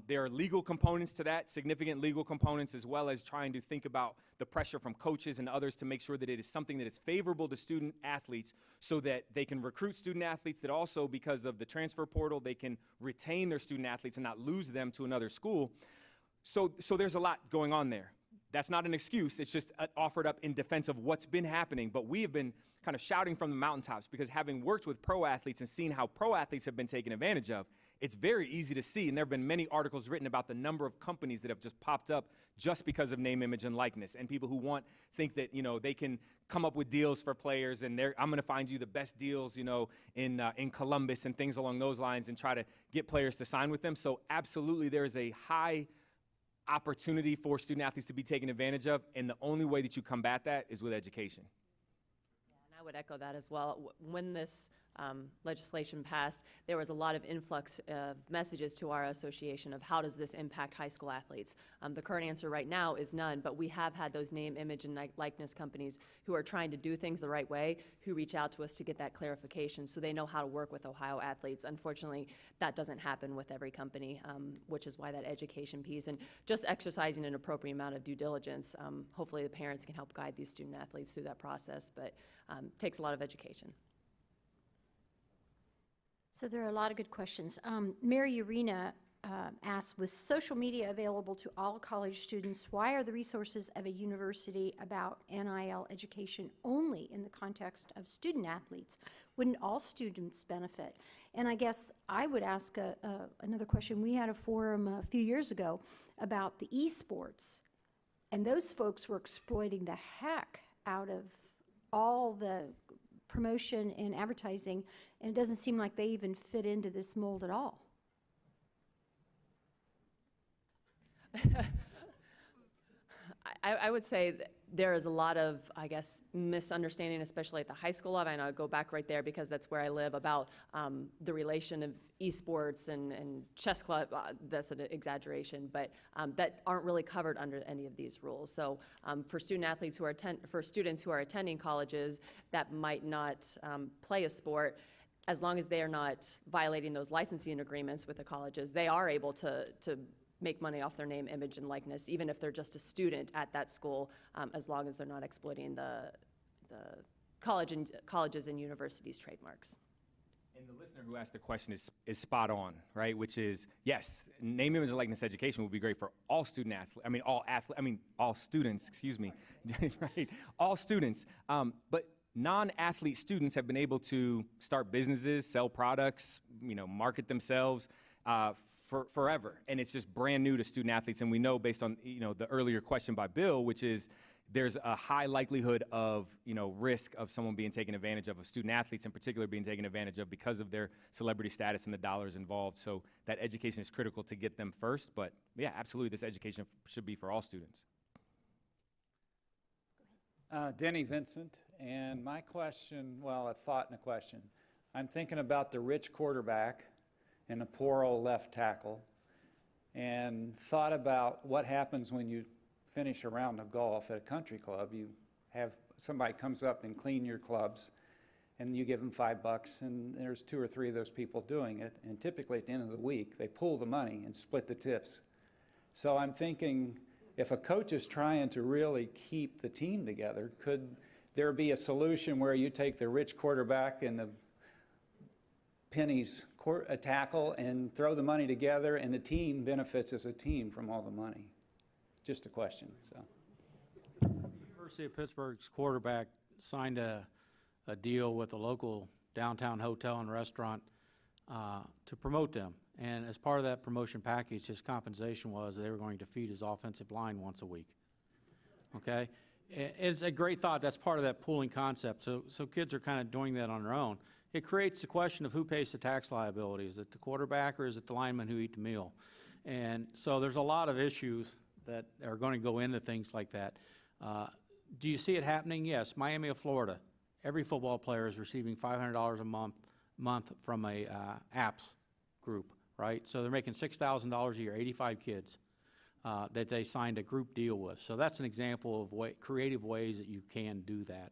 There are legal components to that, significant legal components, as well as trying to think about the pressure from coaches and others to make sure that it is something that is favorable to student athletes so that they can recruit student athletes, that also because of the transfer portal, they can retain their student athletes and not lose them to another school. So there's a lot going on there. That's not an excuse. It's just offered up in defense of what's been happening. But we have been kind of shouting from the mountaintops because having worked with pro athletes and seen how pro athletes have been taken advantage of, it's very easy to see, and there have been many articles written about the number of companies that have just popped up just because of name, image, and likeness, and people who think that, they can come up with deals for players, and I'm going to find you the best deals, in Columbus and things along those lines, and try to get players to sign with them. So absolutely, there is a high opportunity for student athletes to be taken advantage of, and the only way that you combat that is with education. I would echo that as well. When this legislation passed, there was a lot of influx of messages to our association of how does this impact high school athletes. The current answer right now is none, but we have had those name, image, and likeness companies who are trying to do things the right way, who reach out to us to get that clarification so they know how to work with Ohio athletes. Unfortunately, that doesn't happen with every company, which is why that education piece and just exercising an appropriate amount of due diligence. Hopefully the parents can help guide these student athletes through that process, but takes a lot of education. So there are a lot of good questions. Mary Urena asks, with social media available to all college students, why are the resources of a university about NIL education only in the context of student athletes? Wouldn't all students benefit? And I guess I would ask another question. We had a forum a few years ago about the esports, and those folks were exploiting the heck out of all the promotion and advertising, and it doesn't seem like they even fit into this mold at all. I would say that there is a lot of, I guess, misunderstanding, especially at the high school level, and I'll go back right there because that's where I live, about the relation of esports and chess club. That's an exaggeration, but that aren't really covered under any of these rules. So for student athletes who are for students who are attending colleges that might not play a sport, as long as they are not violating those licensing agreements with the colleges, they are able to make money off their name, image, and likeness, even if they're just a student at that school, as long as they're not exploiting the colleges and universities' trademarks. And the listener who asked the question is spot on, right? Which is, yes, name, image, and likeness education would be great for all student athletes. All students, excuse me, right? All students. But non-athlete students have been able to start businesses, sell products, market themselves for forever, and it's just brand new to student athletes. And we know, based on the earlier question by Bill, which is there's a high likelihood of risk of someone being taken advantage of student athletes in particular being taken advantage of because of their celebrity status and the dollars involved. So that education is critical to get them first. But yeah, absolutely, this education should be for all students. Denny Vincent, and my question, well, a thought and a question. I'm thinking about the rich quarterback and a poor old left tackle, and thought about what happens when you finish a round of golf at a country club. You have somebody comes up and clean your clubs, and you give them $5, and there's 2 or 3 of those people doing it, and typically at the end of the week, they pool the money and split the tips. So I'm thinking, if a coach is trying to really keep the team together, could there be a solution where you take the rich quarterback and the pennies a tackle and throw the money together, and the team benefits as a team from all the money? Just a question. So, University of Pittsburgh's quarterback signed a deal with a local downtown hotel and restaurant to promote them. And as part of that promotion package, his compensation was they were going to feed his offensive line once a week. Okay? It's a great thought. That's part of that pooling concept. So kids are kind of doing that on their own. It creates the question of who pays the tax liability. Is it the quarterback or is it the lineman who eat the meal? And so there's a lot of issues that are going to go into things like that. Do you see it happening? Yes. Miami of Florida, every football player is receiving $500 a month from a apps group, right? So they're making $6,000 a year, 85 kids that they signed a group deal with. So that's an example of creative ways that you can do that.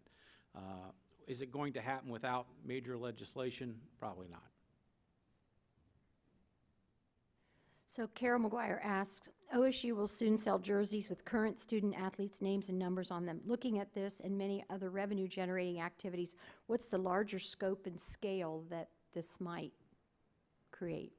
Is it going to happen without major legislation? Probably not. So Carol McGuire asks, OSU will soon sell jerseys with current student athletes' names and numbers on them. Looking at this and many other revenue-generating activities, what's the larger scope and scale that this might create?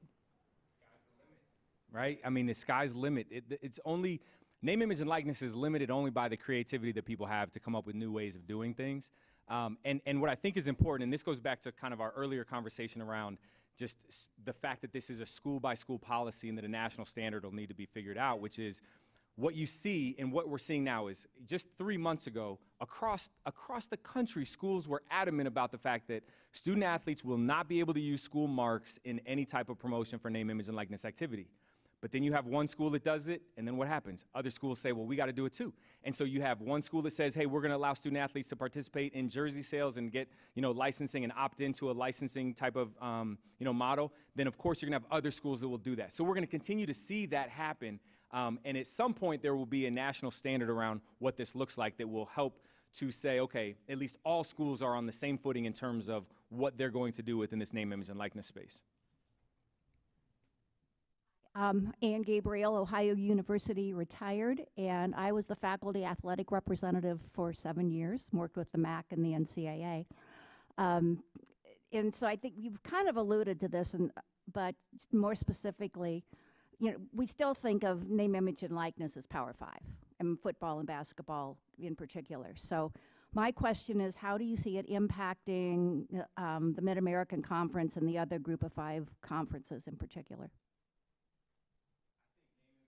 Right? I mean, the sky's the limit. It's only, name, image, and likeness is limited only by the creativity that people have to come up with new ways of doing things. And what I think is important, and this goes back to kind of our earlier conversation around just the fact that this is a school-by-school policy and that a national standard will need to be figured out, which is what you see and what we're seeing now is just 3 months ago, across the country, schools were adamant about the fact that student athletes will not be able to use school marks in any type of promotion for name, image, and likeness activity. But then you have one school that does it, and then what happens? Other schools say, well, we got to do it too. And so you have one school that says, hey, we're going to allow student athletes to participate in jersey sales and get, licensing and opt into a licensing type of, model. Then, of course, you're going to have other schools that will do that. So we're going to continue to see that happen. And at some point, there will be a national standard around what this looks like that will help to say, okay, at least all schools are on the same footing in terms of what they're going to do within this name, image, and likeness space. Ann Gabriel, Ohio University, retired, and I was the faculty athletic representative for 7 years, worked with the MAC and the NCAA. And so I think you've kind of alluded to this, but more specifically, we still think of name, image, and likeness as Power 5, and football and basketball in particular. So my question is, how do you see it impacting the Mid-American Conference and the other Group of 5 conferences in particular?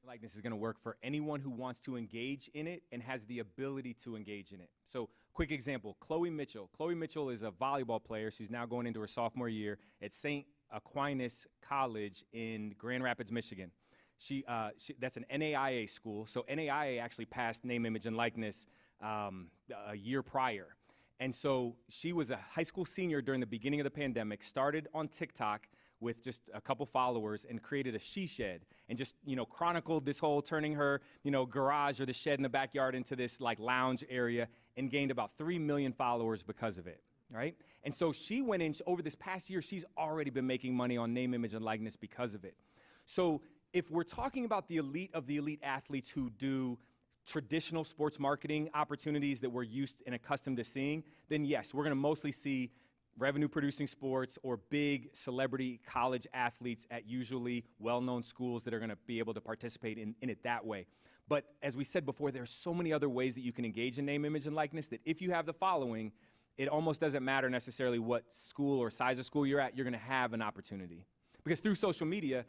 Likeness is going to work for anyone who wants to engage in it and has the ability to engage in it. So, quick example, Chloe Mitchell. Chloe Mitchell is a volleyball player. She's now going into her sophomore year at St. Aquinas College in Grand Rapids, Michigan. That's an NAIA school. So NAIA actually passed name, image, and likeness a year prior. And so she was a high school senior during the beginning of the pandemic, started on TikTok with just a couple followers and created a she shed and just, chronicled this whole turning her, garage or the shed in the backyard into this like lounge area and gained about 3 million followers because of it, right? And so she went in, over this past year, she's already been making money on name, image, and likeness because of it. So if we're talking about the elite of the elite athletes who do traditional sports marketing opportunities that we're used and accustomed to seeing, then yes, we're going to mostly see revenue-producing sports or big celebrity college athletes at usually well-known schools that are going to be able to participate in it that way. But as we said before, there are so many other ways that you can engage in name, image, and likeness that if you have the following, it almost doesn't matter necessarily what school or size of school you're at, you're going to have an opportunity. Because through social media,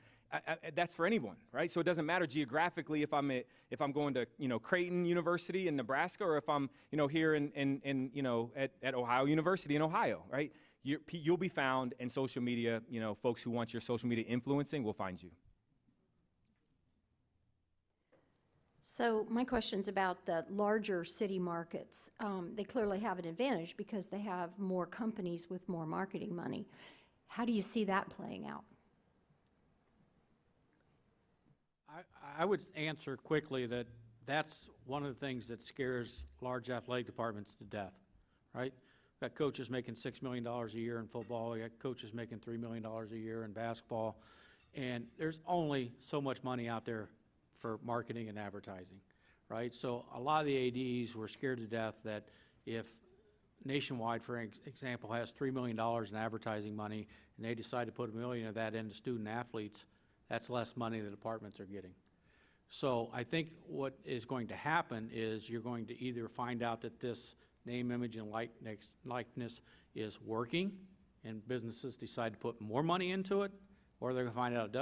that's for anyone, right? So it doesn't matter geographically if I'm going to Creighton University in Nebraska or if I'm here at Ohio University in Ohio, right? You'll be found, and social media, folks who want your social media influencing will find you. So my question's about the larger city markets. They clearly have an advantage because they have more companies with more marketing money. How do you see that playing out? I would answer quickly that that's one of the things that scares large athletic departments to death, right? We've got coaches making $6 million a year in football. We got coaches making $3 million a year in basketball. And there's only so much money out there for marketing and advertising, right? So a lot of the ADs were scared to death that if Nationwide, for example, has $3 million in advertising money and they decide to put $1 million of that into student athletes, that's less money the departments are getting. So I think what is going to happen is you're going to either find out that this name, image, and likeness is working and businesses decide to put more money into it, or they're going to find out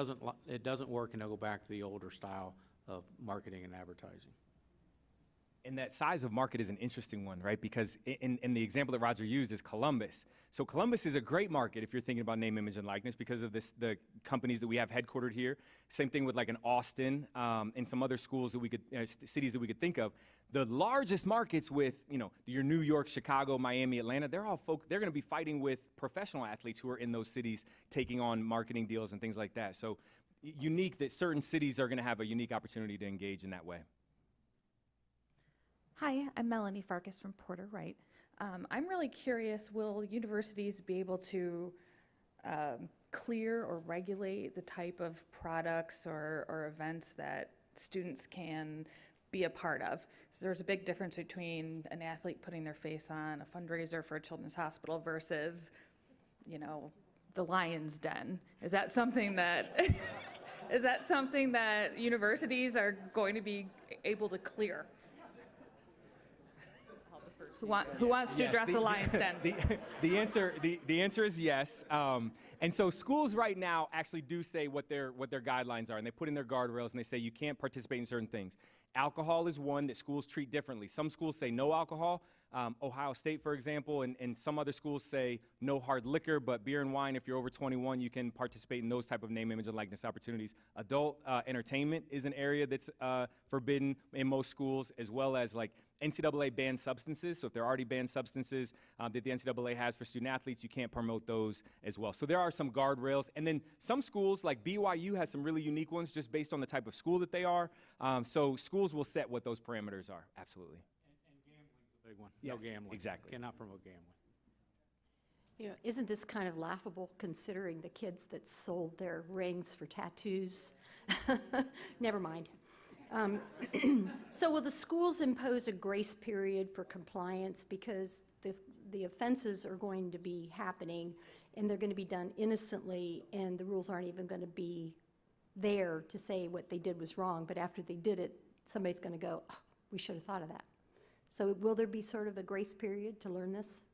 it doesn't work and they'll go back to the older style of marketing and advertising. And that size of market is an interesting one, right? Because in the example that Roger used is Columbus. So Columbus is a great market if you're thinking about name, image, and likeness because of the companies that we have headquartered here. Same thing with like an Austin and some other schools that we could, cities that we could think of. The largest markets with, your New York, Chicago, Miami, Atlanta, they're going to be fighting with professional athletes who are in those cities taking on marketing deals and things like that. So unique that certain cities are going to have a unique opportunity to engage in that way. Hi, I'm Melanie Farkas from Porter Wright. I'm really curious, will universities be able to clear or regulate the type of products or events that students can be a part of? So there's a big difference between an athlete putting their face on a fundraiser for a children's hospital versus, the Lion's Den. Is that something that universities are going to be able to clear? Who wants to address the Lion's Den? The answer is yes. And so schools right now actually do say what their guidelines are, and they put in their guardrails, and they say you can't participate in certain things. Alcohol is one that schools treat differently. Some schools say no alcohol. Ohio State, for example, and some other schools say no hard liquor, but beer and wine, if you're over 21, you can participate in those type of name, image, and likeness opportunities. Adult entertainment is an area that's forbidden in most schools, as well as like NCAA banned substances. So if there are already banned substances that the NCAA has for student athletes, you can't promote those as well. So there are some guardrails. And then some schools, like BYU, has some really unique ones just based on the type of school that they are. So schools will set what those parameters are, absolutely. Big one. Yes, No gambling. exactly. Cannot promote gambling. You know, isn't this kind of laughable considering the kids that sold their rings for tattoos? Never mind. So will the schools impose a grace period for compliance because the offenses are going to be happening and they're going to be done innocently and the rules aren't even going to be there to say what they did was wrong, but after they did it, somebody's going to go, oh, we should have thought of that. So will there be sort of a grace period to learn this?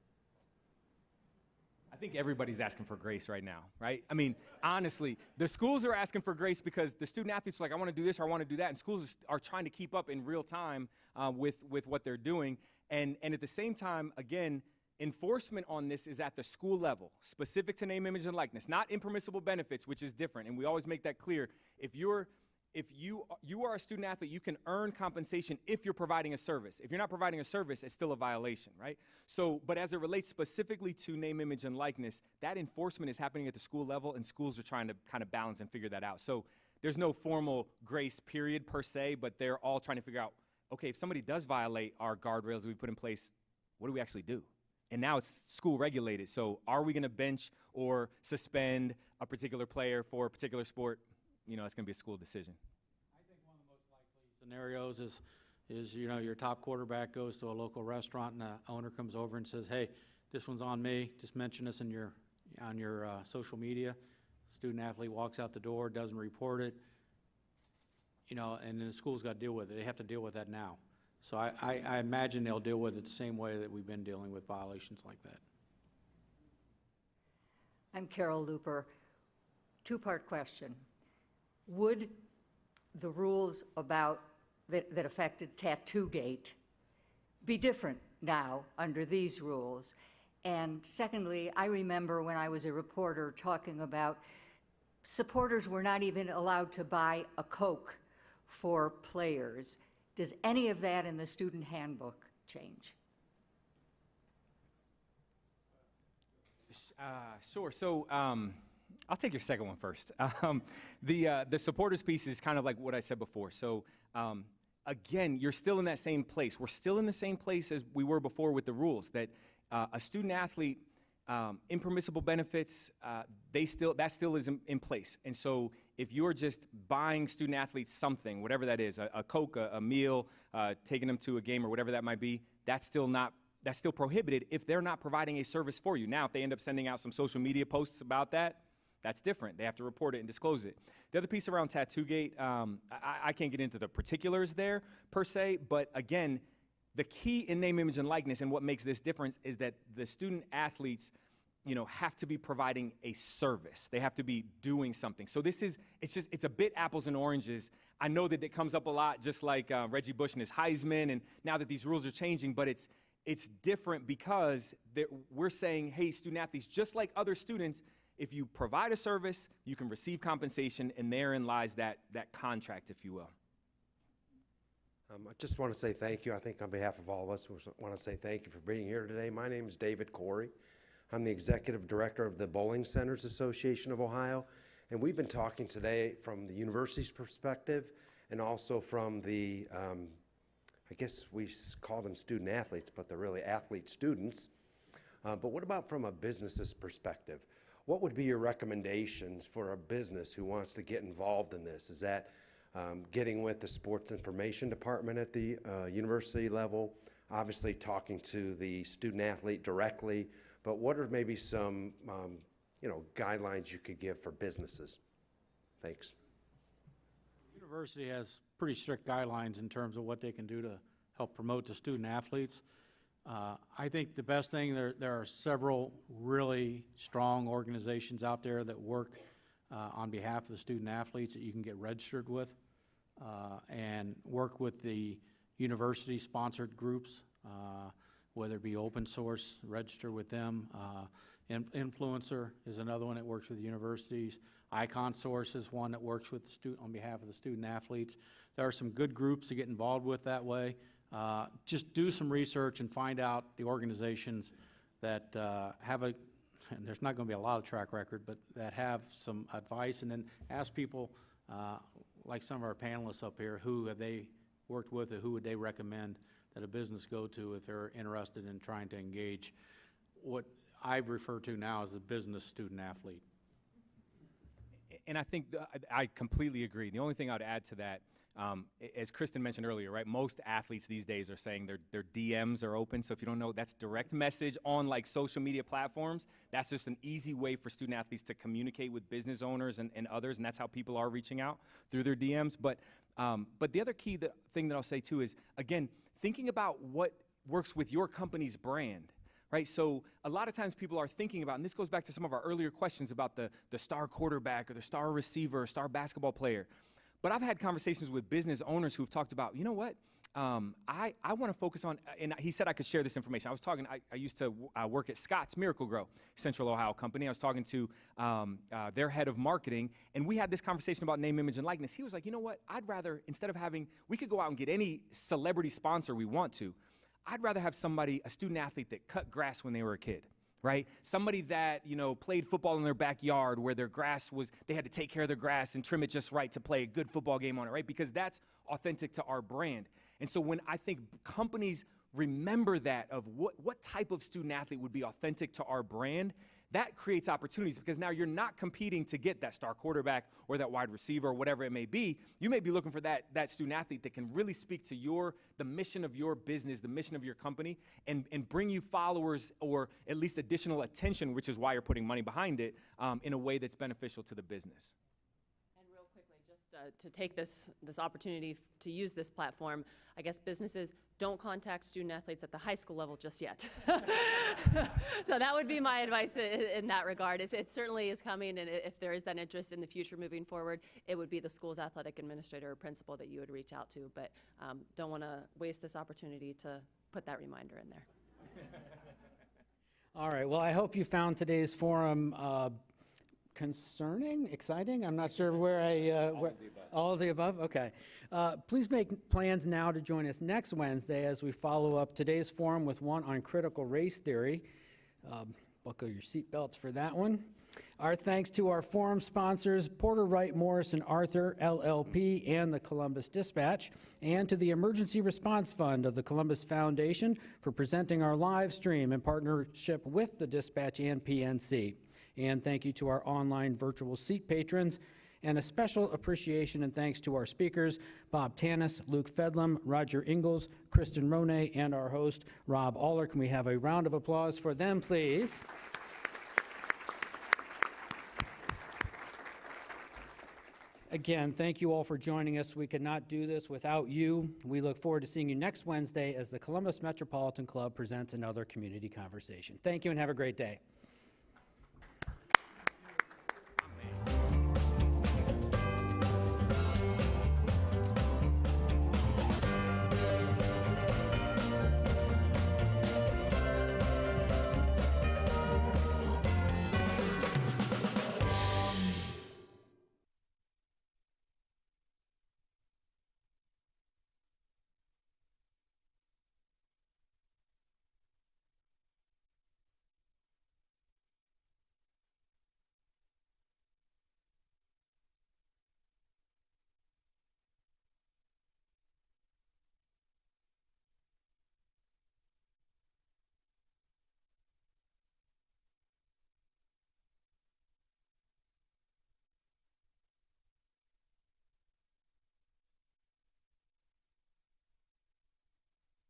I think everybody's asking for grace right now, right? I mean, honestly, the schools are asking for grace because the student athletes are like, I want to do this or I want to do that, and schools are trying to keep up in real time with what they're doing. And at the same time, again, enforcement on this is at the school level, specific to name, image, and likeness, not impermissible benefits, which is different. And we always make that clear. If you are a student athlete, you can earn compensation if you're providing a service. If you're not providing a service, it's still a violation, right? So, but as it relates specifically to name, image, and likeness, that enforcement is happening at the school level, and schools are trying to kind of balance and figure that out. So there's no formal grace period per se, but they're all trying to figure out, okay, if somebody does violate our guardrails that we put in place, what do we actually do? And now it's school regulated. So are we going to bench or suspend a particular player for a particular sport? You know, it's going to be a school decision. I think one of the most likely scenarios is you know, your top quarterback goes to a local restaurant and the owner comes over and says, hey, this one's on me. Just mention this on your social media. Student athlete walks out the door, doesn't report it, you know, and then the school's got to deal with it. They have to deal with that now. So I imagine they'll deal with it the same way that we've been dealing with violations like that. I'm Carol Looper. Two-part question. Would the rules about that affected Tattoo-gate be different now under these rules? And secondly, I remember when I was a reporter talking about supporters were not even allowed to buy a Coke for players. Does any of that in the student handbook change? Sure. So I'll take your second one first. The supporters piece is kind of like what I said before. So again, you're still in that same place. We're still in the same place as we were before with the rules that a student athlete, impermissible benefits, that still is in place. And so if you're just buying student athletes something, whatever that is, a Coke, a meal, taking them to a game or whatever that might be, that's still prohibited if they're not providing a service for you. Now, if they end up sending out some social media posts about that, that's different. They have to report it and disclose it. The other piece around Tattoo-gate, I can't get into the particulars there per se, but again, the key in name, image, and likeness and what makes this difference is that the student athletes, you know, have to be providing a service. They have to be doing something. So it's a bit apples and oranges. I know that it comes up a lot, just like Reggie Bush and his Heisman, and now that these rules are changing, but it's different because we're saying, hey, student athletes, just like other students, if you provide a service, you can receive compensation, and therein lies that contract, if you will. I just want to say thank you. I think on behalf of all of us, we want to say thank you for being here today. My name is David Corey. I'm the Executive Director of the Bowling Centers Association of Ohio, and we've been talking today from the university's perspective and also from the, I guess we call them student athletes, but they're really athlete students. But what about from a business's perspective? What would be your recommendations for a business who wants to get involved in this? Is that getting with the sports information department at the university level, obviously talking to the student athlete directly, but what are maybe some guidelines you could give for businesses? Thanks. The university has pretty strict guidelines in terms of what they can do to help promote the student athletes. I think the best thing, there are several really strong organizations out there that work on behalf of the student athletes that you can get registered with. and work with the university-sponsored groups, whether it be open source, register with them. Influencer is another one that works with universities. Icon Source is one that works with the student on behalf of the student athletes. There are some good groups to get involved with that way. Just do some research and find out the organizations that have a, and there's not going to be a lot of track record, but that have some advice, and then ask people, like some of our panelists up here, who have they worked with, or who would they recommend that a business go to if they're interested in trying to engage what I refer to now as the business student athlete. And I think I completely agree. The only thing I'd add to that, as Kristin mentioned earlier, right, most athletes these days are saying their DMs are open. So if you don't know, that's direct message on like social media platforms. That's just an easy way for student athletes to communicate with business owners and others, and that's how people are reaching out through their DMs. But the other key thing that I'll say too is, again, thinking about what works with your company's brand. Right, so a lot of times people are thinking about, and this goes back to some of our earlier questions about the star quarterback or the star receiver or star basketball player. But I've had conversations with business owners who've talked about, you know what, I want to focus on, and he said I could share this information. I was talking, I used to work at Scott's Miracle-Gro, Central Ohio company. I was talking to their head of marketing, and we had this conversation about name, image, and likeness. He was like, you know what, I'd rather, instead of having, we could go out and get any celebrity sponsor we want to, I'd rather have somebody, a student athlete that cut grass when they were a kid, right? Somebody that, you know, played football in their backyard where their grass was, they had to take care of their grass and trim it just right to play a good football game on it, right? Because that's authentic to our brand. And so when I think companies remember that of what type of student athlete would be authentic to our brand, that creates opportunities, because now you're not competing to get that star quarterback or that wide receiver or whatever it may be. You may be looking for that student athlete that can really speak to the mission of your business, the mission of your company, and bring you followers or at least additional attention, which is why you're putting money behind it, in a way that's beneficial to the business. And real quickly, just to take this opportunity to use this platform, I guess businesses don't contact student athletes at the high school level just yet. So that would be my advice in that regard. It certainly is coming, and if there is that interest in the future moving forward, it would be the school's athletic administrator or principal that you would reach out to, but don't want to waste this opportunity to put that reminder in there. All right, well, I hope you found today's forum concerning, exciting. I'm not sure where all of the above. Okay. Please make plans now to join us next Wednesday as we follow up today's forum with one on critical race theory. Buckle your seatbelts for that one. Our thanks to our forum sponsors, Porter, Wright, Morris, and Arthur, LLP, and the Columbus Dispatch, and to the Emergency Response Fund of the Columbus Foundation for presenting our live stream in partnership with the Dispatch and PNC. And thank you to our online virtual seat patrons, and a special appreciation and thanks to our speakers, Bob Tanis, Luke Fedlam, Roger Ingles, Kristin Ronai, and our host, Rob Oller. Can we have a round of applause for them, please? Again, thank you all for joining us. We could not do this without you. We look forward to seeing you next Wednesday as the Columbus Metropolitan Club presents another community conversation. Thank you and have a great day.